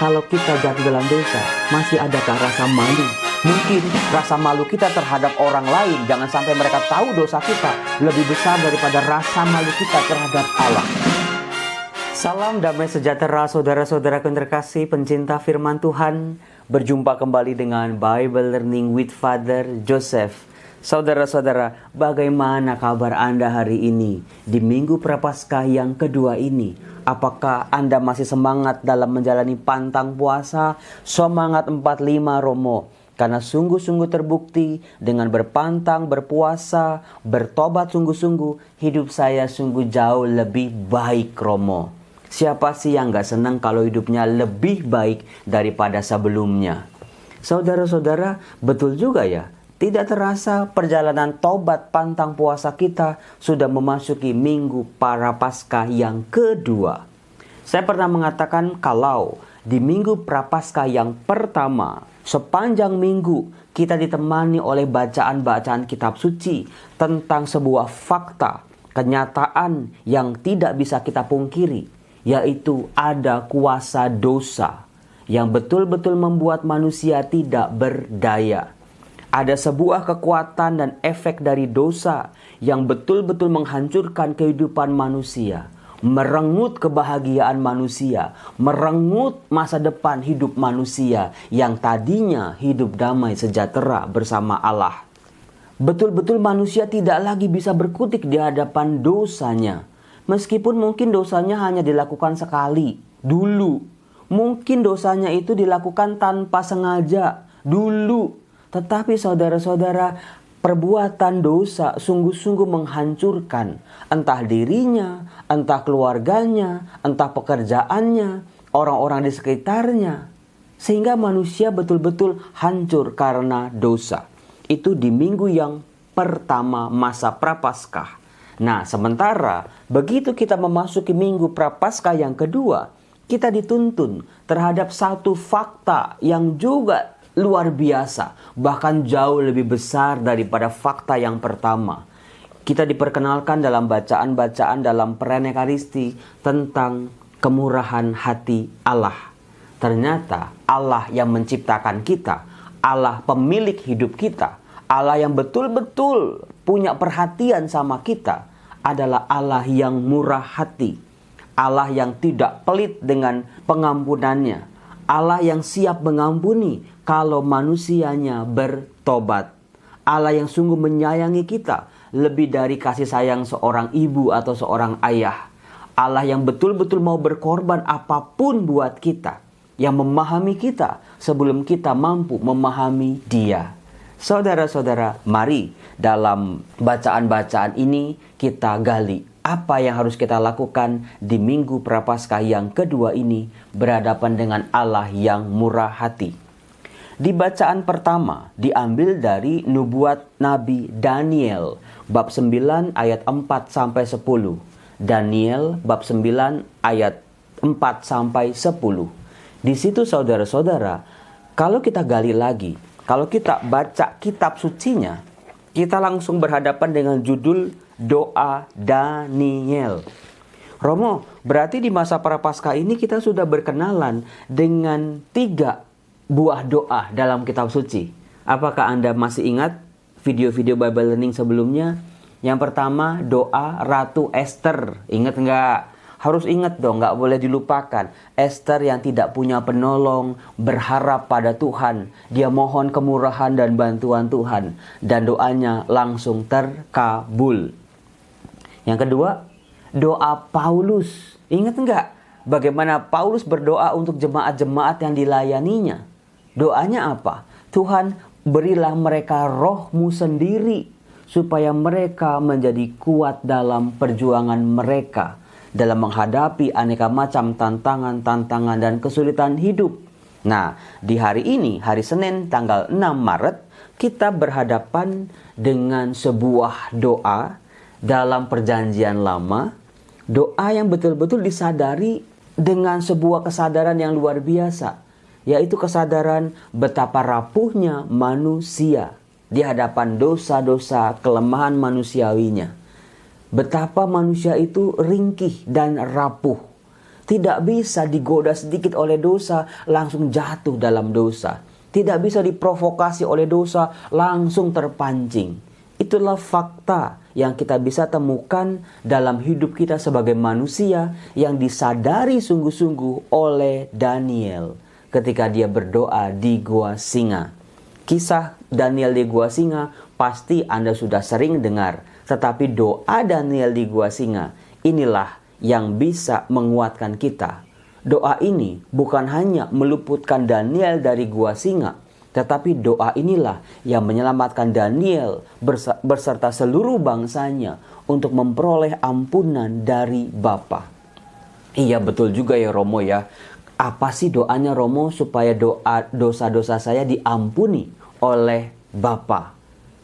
kalau kita jatuh dalam dosa, masih adakah rasa malu? Mungkin rasa malu kita terhadap orang lain, jangan sampai mereka tahu dosa kita, lebih besar daripada rasa malu kita terhadap Allah. Salam damai sejahtera saudara-saudara yang terkasih, pencinta firman Tuhan. Berjumpa kembali dengan Bible Learning with Father Joseph. Saudara-saudara, bagaimana kabar Anda hari ini? Di Minggu Prapaskah yang kedua ini, apakah Anda masih semangat dalam menjalani pantang puasa? Semangat 45 Romo. Karena sungguh-sungguh terbukti dengan berpantang, berpuasa, bertobat sungguh-sungguh, hidup saya sungguh jauh lebih baik, Romo. Siapa sih yang gak senang kalau hidupnya lebih baik daripada sebelumnya? Saudara-saudara, betul juga ya. Tidak terasa perjalanan tobat pantang puasa kita sudah memasuki Minggu Prapaskah yang kedua. Saya pernah mengatakan kalau di Minggu Prapaskah yang pertama, sepanjang minggu kita ditemani oleh bacaan-bacaan kitab suci tentang sebuah fakta, kenyataan yang tidak bisa kita pungkiri, yaitu ada kuasa dosa yang betul-betul membuat manusia tidak berdaya. Ada sebuah kekuatan dan efek dari dosa yang betul-betul menghancurkan kehidupan manusia, merenggut kebahagiaan manusia, merenggut masa depan hidup manusia yang tadinya hidup damai sejahtera bersama Allah. Betul-betul manusia tidak lagi bisa berkutik di hadapan dosanya. Meskipun mungkin dosanya hanya dilakukan sekali, dulu. Mungkin dosanya itu dilakukan tanpa sengaja, dulu. Tetapi saudara-saudara, perbuatan dosa sungguh-sungguh menghancurkan entah dirinya, entah keluarganya, entah pekerjaannya, orang-orang di sekitarnya. Sehingga manusia betul-betul hancur karena dosa. Itu di minggu yang pertama masa Prapaskah. Nah, sementara begitu kita memasuki Minggu Prapaskah yang kedua, kita dituntun terhadap satu fakta yang juga luar biasa, bahkan jauh lebih besar daripada fakta yang pertama. Kita diperkenalkan dalam bacaan-bacaan dalam perayaan Ekaristi tentang kemurahan hati Allah. Ternyata Allah yang menciptakan kita, Allah pemilik hidup kita, Allah yang betul-betul punya perhatian sama kita adalah Allah yang murah hati, Allah yang tidak pelit dengan pengampunannya, Allah yang siap mengampuni kalau manusianya bertobat. Allah yang sungguh menyayangi kita lebih dari kasih sayang seorang ibu atau seorang ayah. Allah yang betul-betul mau berkorban apapun buat kita, yang memahami kita sebelum kita mampu memahami Dia. Saudara-saudara, mari dalam bacaan-bacaan ini kita gali apa yang harus kita lakukan di Minggu Prapaskah yang kedua ini berhadapan dengan Allah yang murah hati. Di bacaan pertama diambil dari nubuat Nabi Daniel bab 9 ayat 4 sampai 10. Daniel bab 9 ayat 4 sampai 10. Di situ saudara-saudara, kalau kita gali lagi, kalau kita baca kitab sucinya, kita langsung berhadapan dengan judul doa Daniel. Romo, berarti di masa Prapaskah ini kita sudah berkenalan dengan 3 buah doa dalam kitab suci. Apakah Anda masih ingat video-video Bible Learning sebelumnya? Yang pertama, doa Ratu Esther. Ingat nggak? Harus ingat dong, nggak boleh dilupakan. Esther yang tidak punya penolong, berharap pada Tuhan. Dia mohon kemurahan dan bantuan Tuhan. Dan doanya langsung terkabul. Yang kedua, doa Paulus. Ingat nggak? Bagaimana Paulus berdoa untuk jemaat-jemaat yang dilayaninya? Doanya apa? Tuhan, berilah mereka roh-Mu sendiri, supaya mereka menjadi kuat dalam perjuangan mereka, dalam menghadapi aneka macam tantangan-tantangan dan kesulitan hidup. Nah, di hari ini, hari Senin tanggal 6 Maret, kita berhadapan dengan sebuah doa dalam perjanjian lama. Doa yang betul-betul disadari dengan sebuah kesadaran yang luar biasa, yaitu kesadaran betapa rapuhnya manusia di hadapan dosa-dosa kelemahan manusiawinya. Betapa manusia itu ringkih dan rapuh. Tidak bisa digoda sedikit oleh dosa, langsung jatuh dalam dosa. Tidak bisa diprovokasi oleh dosa, langsung terpancing. Itulah fakta yang kita bisa temukan dalam hidup kita sebagai manusia yang disadari sungguh-sungguh oleh Daniel ketika dia berdoa di Gua Singa. Kisah Daniel di Gua Singa pasti Anda sudah sering dengar. Tetapi doa Daniel di Gua Singa inilah yang bisa menguatkan kita. Doa ini bukan hanya meluputkan Daniel dari Gua Singa, tetapi doa inilah yang menyelamatkan Daniel berserta seluruh bangsanya untuk memperoleh ampunan dari Bapa. Iya, betul juga ya Romo ya. Apa sih doanya Romo supaya dosa-dosa saya diampuni oleh Bapa?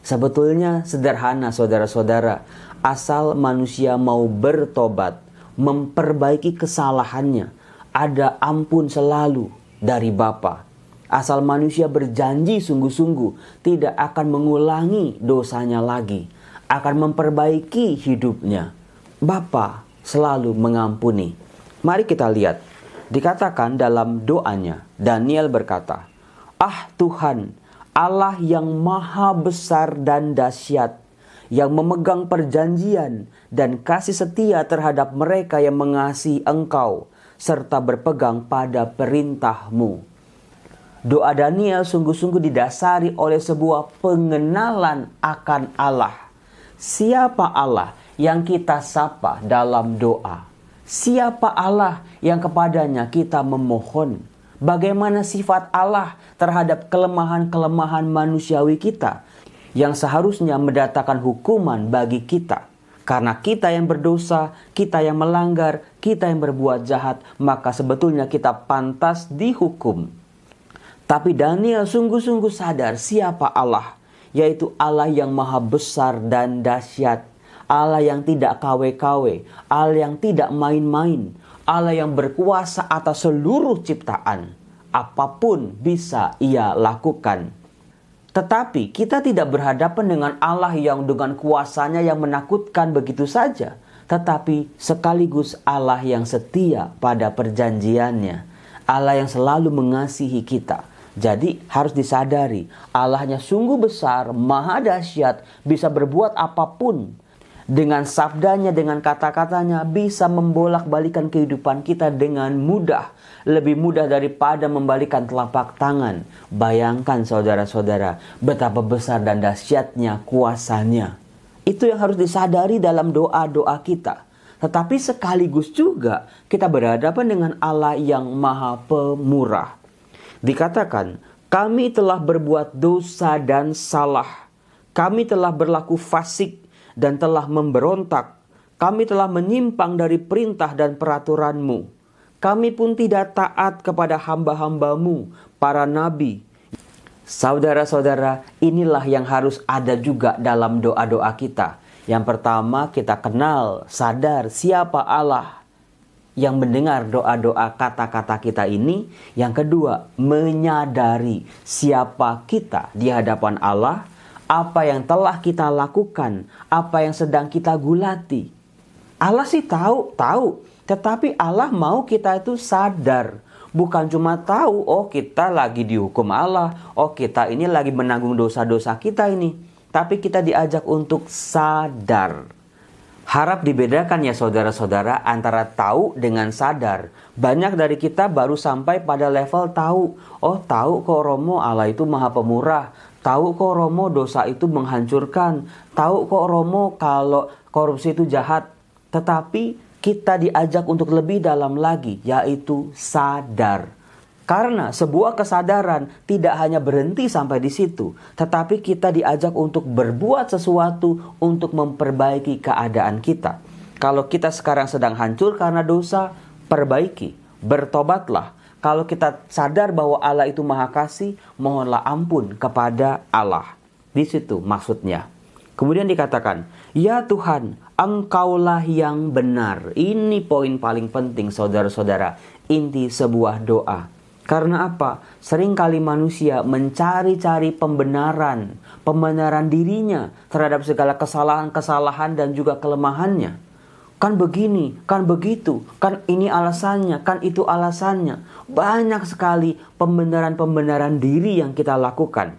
Sebetulnya sederhana saudara-saudara. Asal manusia mau bertobat, memperbaiki kesalahannya, ada ampun selalu dari Bapa. Asal manusia berjanji sungguh-sungguh tidak akan mengulangi dosanya lagi, akan memperbaiki hidupnya, Bapa selalu mengampuni. Mari kita lihat, dikatakan dalam doanya, Daniel berkata, "Ah Tuhan, Allah yang maha besar dan dahsyat, yang memegang perjanjian dan kasih setia terhadap mereka yang mengasihi Engkau, serta berpegang pada perintah-Mu." Doa Daniel sungguh-sungguh didasari oleh sebuah pengenalan akan Allah. Siapa Allah yang kita sapa dalam doa? Siapa Allah yang kepadanya kita memohon? Bagaimana sifat Allah terhadap kelemahan-kelemahan manusiawi kita yang seharusnya mendatangkan hukuman bagi kita? Karena kita yang berdosa, kita yang melanggar, kita yang berbuat jahat, maka sebetulnya kita pantas dihukum. Tapi Daniel sungguh-sungguh sadar siapa Allah, yaitu Allah yang maha besar dan dahsyat, Allah yang tidak kawe-kawe, Allah yang tidak main-main, Allah yang berkuasa atas seluruh ciptaan. Apapun bisa Ia lakukan. Tetapi kita tidak berhadapan dengan Allah yang dengan kuasanya yang menakutkan begitu saja, tetapi sekaligus Allah yang setia pada perjanjiannya, Allah yang selalu mengasihi kita. Jadi harus disadari, Allahnya sungguh besar, maha dahsyat, bisa berbuat apapun. Dengan sabdanya, dengan kata-katanya bisa membolak-balikan kehidupan kita dengan mudah. Lebih mudah daripada membalikan telapak tangan. Bayangkan saudara-saudara, betapa besar dan dahsyatnya kuasanya. Itu yang harus disadari dalam doa-doa kita. Tetapi sekaligus juga kita berhadapan dengan Allah yang maha pemurah. Dikatakan, kami telah berbuat dosa dan salah. Kami telah berlaku fasik dan telah memberontak. Kami telah menyimpang dari perintah dan peraturan-Mu. Kami pun tidak taat kepada hamba-hamba-Mu, para nabi. Saudara-saudara, inilah yang harus ada juga dalam doa-doa kita. Yang pertama, kita kenal, sadar siapa Allah yang mendengar doa-doa kata-kata kita ini. Yang kedua, menyadari siapa kita di hadapan Allah, apa yang telah kita lakukan, apa yang sedang kita gulati. Allah sih tahu. Tetapi Allah mau kita itu sadar. Bukan cuma tahu, oh kita lagi dihukum Allah, oh kita ini lagi menanggung dosa-dosa kita ini. Tapi kita diajak untuk sadar. Harap dibedakan ya saudara-saudara antara tahu dengan sadar. Banyak dari kita baru sampai pada level tahu. Oh tahu kok Romo Allah itu maha pemurah. Tahu kok Romo dosa itu menghancurkan. Tahu kok Romo kalau korupsi itu jahat. Tetapi kita diajak untuk lebih dalam lagi, yaitu sadar. Karena sebuah kesadaran tidak hanya berhenti sampai di situ, tetapi kita diajak untuk berbuat sesuatu untuk memperbaiki keadaan kita. Kalau kita sekarang sedang hancur karena dosa, perbaiki, bertobatlah. Kalau kita sadar bahwa Allah itu maha kasih, mohonlah ampun kepada Allah. Di situ maksudnya. Kemudian dikatakan, ya Tuhan, Engkaulah yang benar. Ini poin paling penting saudara-saudara, inti sebuah doa. Karena apa? Seringkali manusia mencari-cari pembenaran dirinya terhadap segala kesalahan-kesalahan dan juga kelemahannya. kan begini, kan begitu, kan ini alasannya, kan itu alasannya. Banyak sekali pembenaran-pembenaran diri yang kita lakukan.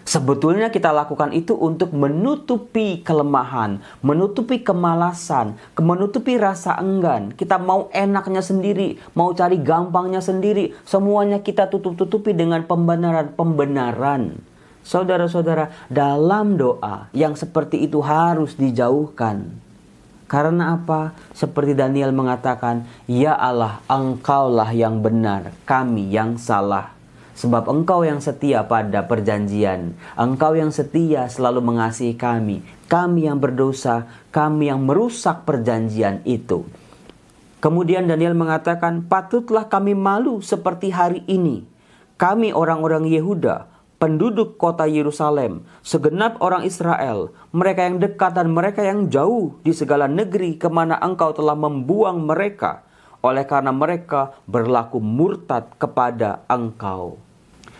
Sebetulnya kita lakukan itu untuk menutupi kelemahan, menutupi kemalasan, menutupi rasa enggan. Kita mau enaknya sendiri, mau cari gampangnya sendiri. Semuanya kita tutup-tutupi dengan pembenaran-pembenaran. Saudara-saudara, dalam doa yang seperti itu harus dijauhkan. Karena apa? Seperti Daniel mengatakan, "Ya Allah, Engkaulah yang benar, kami yang salah. Sebab Engkau yang setia pada perjanjian. Engkau yang setia selalu mengasihi kami. Kami yang berdosa, kami yang merusak perjanjian itu." Kemudian Daniel mengatakan, "Patutlah kami malu seperti hari ini. Kami orang-orang Yehuda, penduduk kota Yerusalem, segenap orang Israel, mereka yang dekat dan mereka yang jauh di segala negeri kemana Engkau telah membuang mereka, oleh karena mereka berlaku murtad kepada Engkau."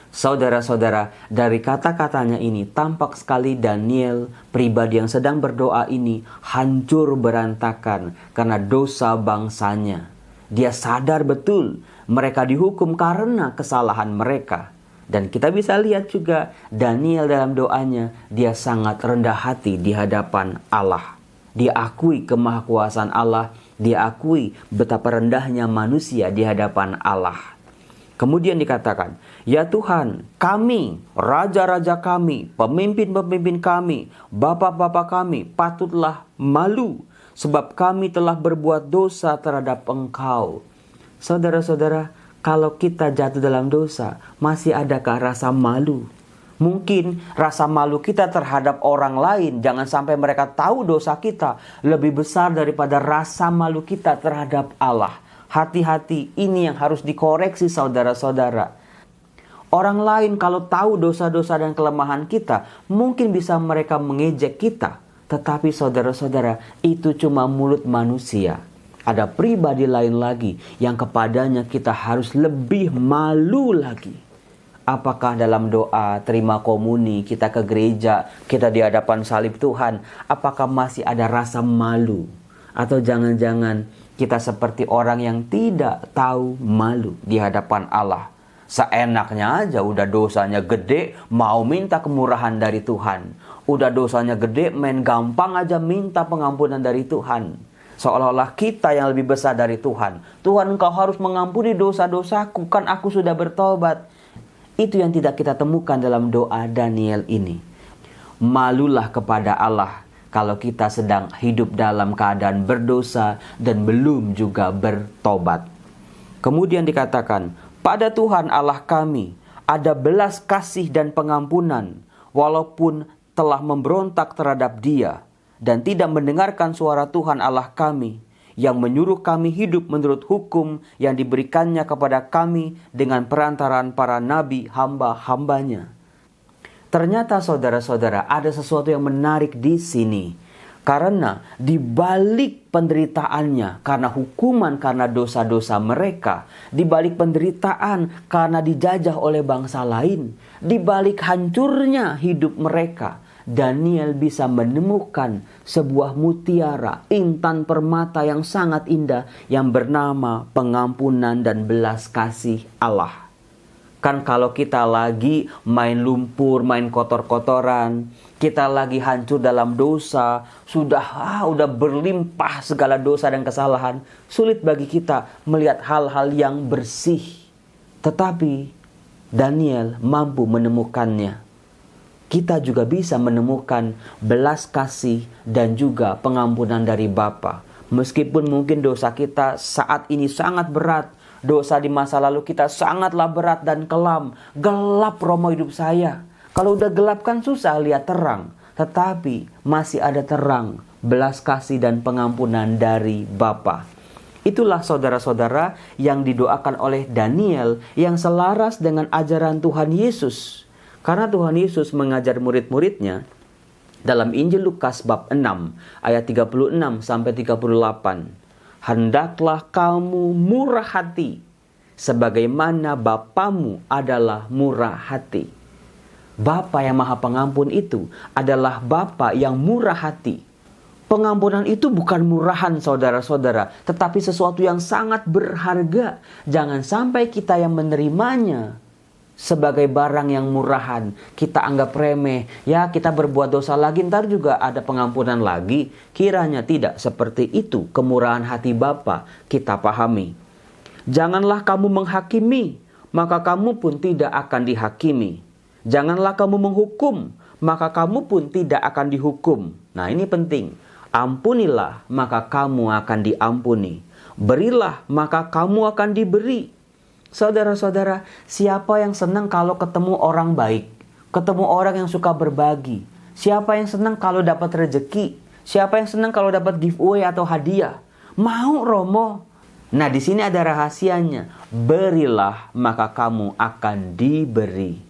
Saudara-saudara, dari kata-katanya ini tampak sekali Daniel, pribadi yang sedang berdoa ini, hancur berantakan karena dosa bangsanya. Dia sadar betul mereka dihukum karena kesalahan mereka. Dan kita bisa lihat juga Daniel dalam doanya, dia sangat rendah hati di hadapan Allah. Dia akui kemahakuasaan Allah, dia akui betapa rendahnya manusia di hadapan Allah. Kemudian dikatakan, "Ya Tuhan, kami, raja-raja kami, pemimpin-pemimpin kami, bapak-bapak kami, patutlah malu, sebab kami telah berbuat dosa terhadap Engkau." Saudara-saudara, kalau kita jatuh dalam dosa, masih adakah rasa malu? Mungkin rasa malu kita terhadap orang lain, jangan sampai mereka tahu dosa kita, lebih besar daripada rasa malu kita terhadap Allah. Hati-hati, ini yang harus dikoreksi saudara-saudara. Orang lain kalau tahu dosa-dosa dan kelemahan kita, mungkin bisa mereka mengejek kita. Tetapi saudara-saudara, itu cuma mulut manusia. Ada pribadi lain lagi yang kepadanya kita harus lebih malu lagi. Apakah dalam doa, terima komuni, kita ke gereja, kita di hadapan salib Tuhan, apakah masih ada rasa malu? Atau jangan-jangan kita seperti orang yang tidak tahu malu di hadapan Allah. Seenaknya aja, udah dosanya gede, mau minta kemurahan dari Tuhan. Udah dosanya gede, main gampang aja minta pengampunan dari Tuhan. Seolah-olah kita yang lebih besar dari Tuhan. "Tuhan, Engkau harus mengampuni dosa-dosaku, kan aku sudah bertobat." Itu yang tidak kita temukan dalam doa Daniel ini. Malulah kepada Allah kalau kita sedang hidup dalam keadaan berdosa dan belum juga bertobat. Kemudian dikatakan, "Pada Tuhan Allah kami ada belas kasih dan pengampunan, walaupun telah memberontak terhadap Dia, dan tidak mendengarkan suara Tuhan Allah kami, yang menyuruh kami hidup menurut hukum yang diberikannya kepada kami dengan perantaraan para nabi hamba-hambanya." Ternyata saudara-saudara, ada sesuatu yang menarik di sini. Karena di balik penderitaannya, karena hukuman karena dosa-dosa mereka, di balik penderitaan karena dijajah oleh bangsa lain, di balik hancurnya hidup mereka, Daniel bisa menemukan sebuah mutiara, intan permata yang sangat indah yang bernama pengampunan dan belas kasih Allah. Kan kalau kita lagi main lumpur, main kotor-kotoran, kita lagi hancur dalam dosa, udah berlimpah segala dosa dan kesalahan, sulit bagi kita melihat hal-hal yang bersih. Tetapi Daniel mampu menemukannya. Kita juga bisa menemukan belas kasih dan juga pengampunan dari Bapa. Meskipun mungkin dosa kita saat ini sangat berat, dosa di masa lalu kita sangatlah berat dan kelam. Gelap romo hidup saya. Kalau udah gelap kan susah lihat terang. Tetapi masih ada terang, belas kasih dan pengampunan dari Bapa. Itulah saudara-saudara yang didoakan oleh Daniel yang selaras dengan ajaran Tuhan Yesus. Karena Tuhan Yesus mengajar murid-muridnya dalam Injil Lukas bab 6 ayat 36 sampai 38. "Hendaklah kamu murah hati, sebagaimana Bapamu adalah murah hati." Bapa yang Maha Pengampun itu adalah Bapa yang murah hati. Pengampunan itu bukan murahan saudara-saudara, tetapi sesuatu yang sangat berharga. Jangan sampai kita yang menerimanya sebagai barang yang murahan, kita anggap remeh. Ya, kita berbuat dosa lagi, ntar juga ada pengampunan lagi. Kiranya tidak seperti itu kemurahan hati Bapa kita pahami. Janganlah kamu menghakimi, maka kamu pun tidak akan dihakimi. Janganlah kamu menghukum, maka kamu pun tidak akan dihukum. Nah, ini penting. Ampunilah, maka kamu akan diampuni. Berilah, maka kamu akan diberi. Saudara-saudara, siapa yang senang kalau ketemu orang baik? Ketemu orang yang suka berbagi? Siapa yang senang kalau dapat rezeki? Siapa yang senang kalau dapat giveaway atau hadiah? Mau, Romo? Nah, di sini ada rahasianya. Berilah, maka kamu akan diberi.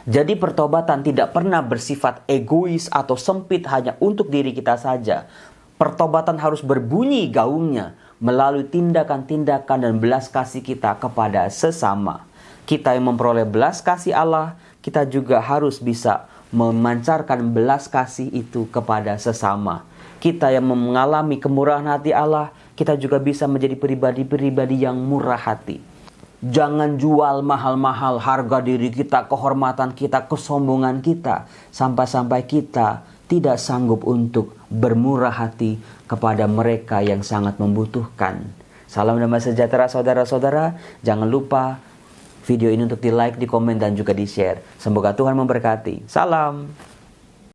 Jadi pertobatan tidak pernah bersifat egois atau sempit hanya untuk diri kita saja. Pertobatan harus berbunyi gaungnya melalui tindakan-tindakan dan belas kasih kita kepada sesama. Kita yang memperoleh belas kasih Allah, kita juga harus bisa memancarkan belas kasih itu kepada sesama. Kita yang mengalami kemurahan hati Allah, kita juga bisa menjadi pribadi-pribadi yang murah hati. Jangan jual mahal-mahal harga diri kita, kehormatan kita, kesombongan kita. Sampai-sampai kita tidak sanggup untuk bermurah hati kepada mereka yang sangat membutuhkan. Salam damai sejahtera saudara-saudara. Jangan lupa video ini untuk di like, di komen, dan juga di share. Semoga Tuhan memberkati. Salam.